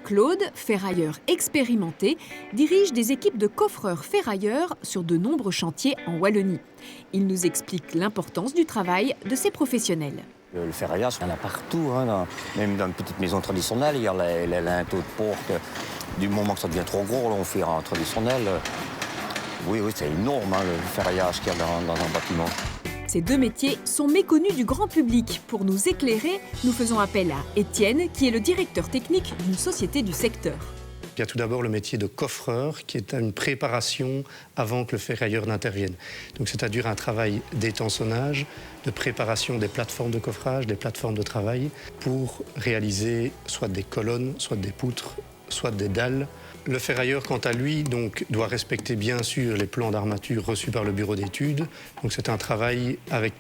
Claude, ferrailleur expérimenté, dirige des équipes de coffreurs ferrailleurs sur de nombreux chantiers en Wallonie. Il nous explique l'importance du travail de ces professionnels. Le ferraillage, il y en a partout, même dans une petite maison traditionnelle, il y a les linteaux de porte. Du moment que ça devient trop gros, là, on fait un traditionnel. Oui, c'est énorme le ferraillage qu'il y a dans un bâtiment. Ces deux métiers sont méconnus du grand public. Pour nous éclairer, nous faisons appel à Étienne, qui est le directeur technique d'une société du secteur. Il y a tout d'abord le métier de coffreur, qui est une préparation avant que le ferrailleur n'intervienne. Donc c'est-à-dire un travail d'étançonnage, de préparation des plateformes de coffrage, des plateformes de travail, pour réaliser soit des colonnes, soit des poutres, soit des dalles. Le ferrailleur, quant à lui, doit respecter bien sûr les plans d'armature reçus par le bureau d'études. Donc c'est un travail avec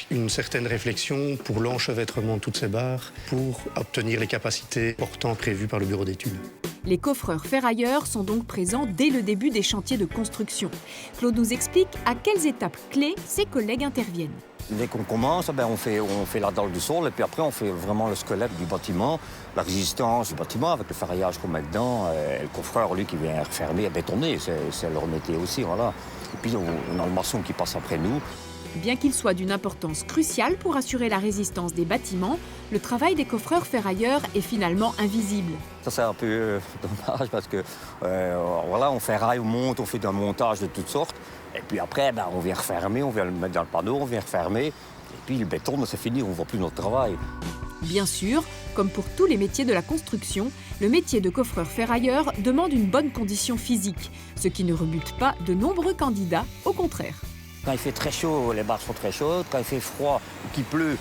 une certaine réflexion pour l'enchevêtrement de toutes ces barres, pour obtenir les capacités portant prévues par le bureau d'études. Les coffreurs ferrailleurs sont donc présents dès le début des chantiers de construction. Claude nous explique à quelles étapes clés ses collègues interviennent. Dès qu'on commence, on fait la dalle du sol et puis après on fait vraiment le squelette du bâtiment, la résistance du bâtiment avec le ferraillage qu'on met dedans, et le coffreur lui qui vient refermer et bétonner, c'est leur métier aussi, voilà. Et puis on a le maçon qui passe après nous. Bien qu'il soit d'une importance cruciale pour assurer la résistance des bâtiments, le travail des coffreurs ferrailleurs est finalement invisible. Ça c'est un peu dommage parce que on ferraille, on monte, on fait un montage de toutes sortes. Et puis après, on vient refermer, on vient le mettre dans le panneau, on vient refermer. Et puis le béton, c'est fini, on ne voit plus notre travail. Bien sûr, comme pour tous les métiers de la construction, le métier de coffreur ferrailleur demande une bonne condition physique, ce qui ne rebute pas de nombreux candidats, au contraire. Quand il fait très chaud, les barres sont très chaudes. Quand il fait froid ou qu'il pleut,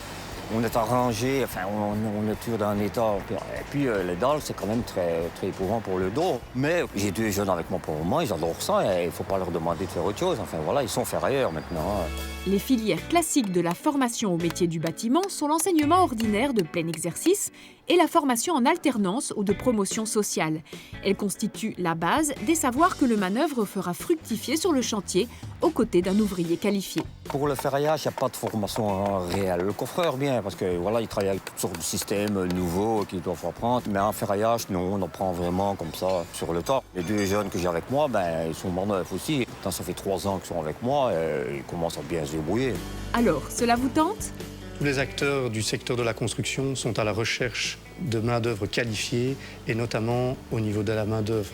on est arrangé, on est toujours dans un état. Et puis les dalles, c'est quand même très, très éprouvant pour le dos. Mais j'ai deux jeunes avec moi pour le moment, ils adorent ça et il ne faut pas leur demander de faire autre chose. Ils sont ferrailleurs maintenant. Les filières classiques de la formation au métier du bâtiment sont l'enseignement ordinaire de plein exercice et la formation en alternance ou de promotion sociale. Elles constituent la base des savoirs que le manœuvre fera fructifier sur le chantier aux côtés d'un ouvrier qualifié. Pour le ferraillage, il n'y a pas de formation réelle. Le coffreur, bien, parce qu'il travaille avec toutes sortes de systèmes nouveaux qu'ils doivent apprendre. Mais en ferraillage, non, on apprend vraiment comme ça sur le tas. Les deux jeunes que j'ai avec moi, ils sont morts-neufs aussi. Ça fait 3 ans qu'ils sont avec moi et ils commencent à bien se débrouiller. Alors, cela vous tente ? Tous les acteurs du secteur de la construction sont à la recherche de main-d'œuvre qualifiée et notamment au niveau de la main-d'œuvre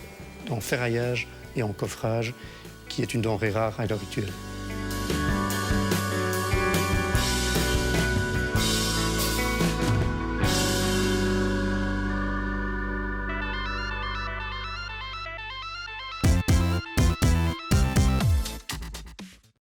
en ferraillage et en coffrage, qui est une denrée rare à l'heure actuelle.